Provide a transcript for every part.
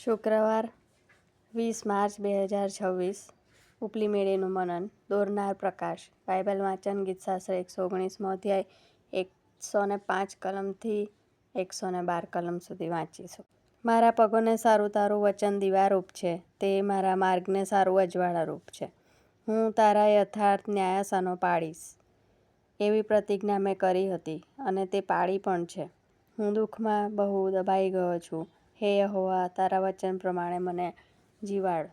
શુક્રવાર 20 માર્ચ 2026 ઉપલી મેળીનું મનન દોરનાર પ્રકાશ બાઇબલ વાંચન ગીતશાસ્ત્ર 119મો અધ્યાય 105 કલમથી 112 કલમ સુધી વાંચીશું. મારા પગોને સારું તારું વચન દીવારૂપ છે, તે મારા માર્ગને સારું અજવાળારૂપ છે. હું તારા યથાર્થ ન્યાયાસનો પાડીશ એવી પ્રતિજ્ઞા મેં કરી હતી અને તે પાળી પણ છે. હું દુઃખમાં બહુ દબાઈ ગયો છું. હે યહોવા, તારા વચન પ્રમાણે મને જીવાડ.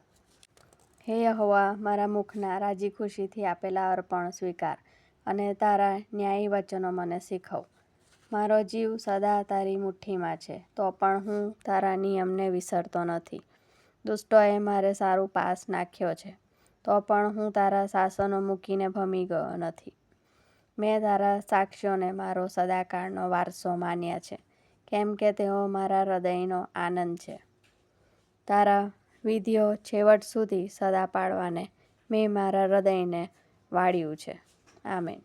હે યહોવા, મારા મુખના રાજી ખુશીથી આપેલા અર્પણ સ્વીકાર અને તારા ન્યાયી વચનો મને શીખવ. મારો જીવ સદા તારી મુઠ્ઠીમાં છે, તો પણ હું તારા નિયમને વિસરતો નથી. દુષ્ટોએ મારે સારું પાસ નાખ્યો છે, તો પણ હું તારા શાસનો મૂકીને ભમી ગયો નથી. મેં તારા સાક્ષીઓને મારો સદાકાળનો વારસો માન્યા છે, કેમ કે તેઓ મારા હૃદયનો આનંદ છે. તારા વિધિઓ છેવટ સુધી સદા પાડવાને મેં મારા હૃદયને વાળ્યું છે. આમેન.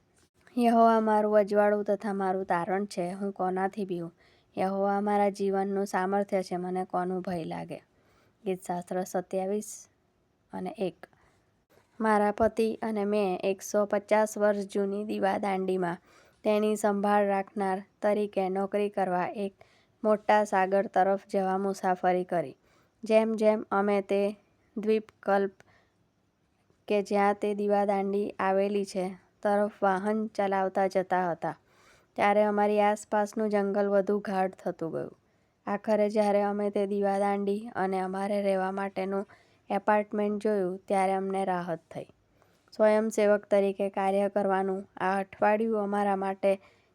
યહોવા મારું અજવાળું તથા મારું તારણ છે, હું કોનાથી બીઉં? યહોવા મારા જીવનનું સામર્થ્ય છે, મને કોનું ભય લાગે? ગીતશાસ્ત્ર 27:1. મારા પતિ અને મેં 150 વર્ષ જૂની દીવાદાંડીમાં તેની સંભાળ રાખનાર તરીકે નોકરી કરવા એક મોટા સાગર તરફ જવા મુસાફરી કરી. જેમ જેમ અમે તે દ્વીપકલ્પ કે જ્યાં તે દીવાદાંડી આવેલી છે તરફ વાહન ચલાવતા જતા હતા, ત્યારે અમારી આસપાસનું જંગલ વધુ ગાઢ થતું ગયું. આખરે જ્યારે અમે તે દીવાદાંડી અને અમારે રહેવા માટેનું એપાર્ટમેન્ટ જોયું, ત્યારે અમને રાહત થઈ. સ્વયંસેવક તરીકે કાર્ય કરવાનું આ અઠવાડિયું અમારા માટે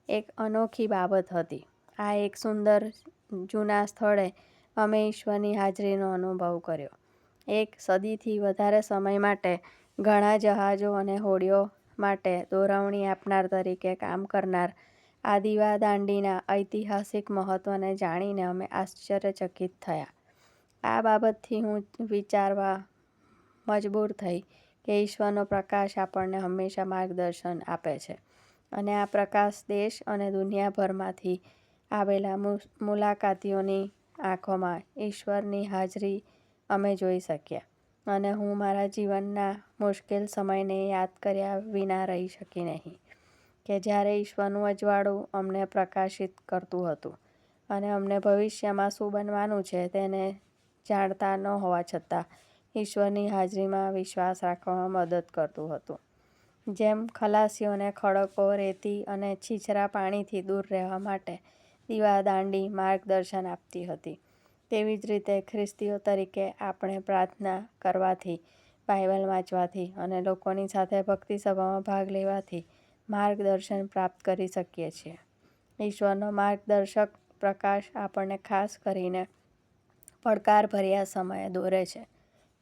એક અનોખી બાબત હતી. આ એક સુંદર જૂના સ્થળે અમે ઈશ્વરની હાજરીનો અનુભવ કર્યો. એક સદીથી વધારે સમય માટે ઘણા જહાજો અને હોડીઓ માટે દોરવણી આપનાર તરીકે કામ કરનાર આ દીવાદાંડીના ઐતિહાસિક મહત્ત્વને જાણીને અમે આશ્ચર્યચકિત થયા. આ બાબતથી હું વિચારવા મજબૂર થઈ કે ઈશ્વરનો પ્રકાશ આપણને હંમેશા માર્ગદર્શન આપે છે, અને આ પ્રકાશ દેશ અને દુનિયાભરમાંથી આવેલા મુલાકાતીઓની આંખોમાં ઈશ્વરની હાજરી અમે જોઈ શક્યા. અને હું મારા જીવનના મુશ્કેલ સમયને યાદ કર્યા વિના રહી શકી નહીં, કે જ્યારે ઈશ્વરનું અજવાળું અમને પ્રકાશિત કરતું હતું અને અમને ભવિષ્યમાં શું બનવાનું છે તેને જાણતા ન હોવા છતાં ઈશ્વરની હાજરીમાં વિશ્વાસ રાખવામાં મદદ કરતું હતું. જેમ ખલાસીઓને ખડકો, રેતી અને છીછરા પાણીથી દૂર રહેવા માટે દીવાદાંડી માર્ગદર્શન આપતી હતી, તેવી જ રીતે ખ્રિસ્તીઓ તરીકે આપણે પ્રાર્થના કરવાથી, બાઇબલ વાંચવાથી અને લોકોની સાથે ભક્તિ સભામાં ભાગ લેવાથી માર્ગદર્શન પ્રાપ્ત કરી શકીએ છીએ. ઈશ્વરનો માર્ગદર્શક પ્રકાશ આપણને ખાસ કરીને પડકારભર્યા સમયે દોરે છે.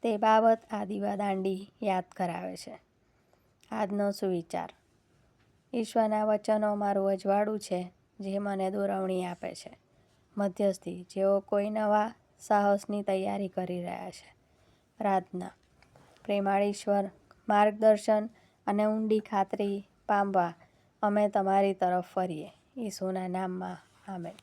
તે બાબત આ દીવાદાંડી યાદ કરાવે છે. આજનો સુવિચાર. ઈશ્વરના વચનો મારું અજવાળું છે, જે મને દોરવણી આપે છે. મધ્યસ્થી, જેઓ કોઈ નવા સાહસની તૈયારી કરી રહ્યા છે. પ્રાર્થના. પ્રેમાળ ઈશ્વર, માર્ગદર્શન અને ઊંડી ખાતરી પામવા અમે તમારી તરફ ફરીએ. ઈસુના નામમાં. આમેન.